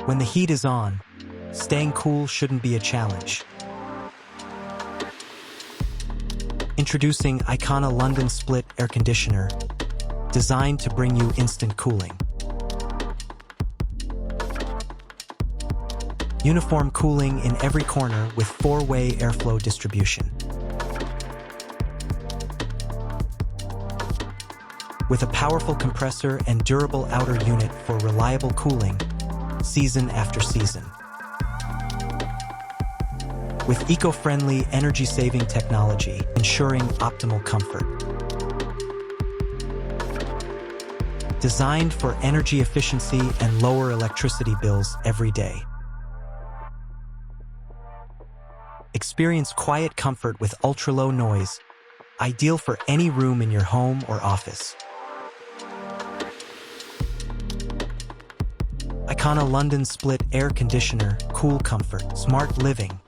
When the heat is on, staying cool shouldn't be a challenge. Introducing Icona London Split Air Conditioner, designed to bring you instant cooling. Uniform cooling in every corner with 4-way airflow distribution. With a powerful compressor and durable outer unit for reliable cooling, season after season. With eco-friendly, energy-saving technology, ensuring optimal comfort. Designed for energy efficiency and lower electricity bills every day. Experience quiet comfort with ultra-low noise, ideal for any room in your home or office. Icona London Split Air Conditioner, cool comfort, smart living.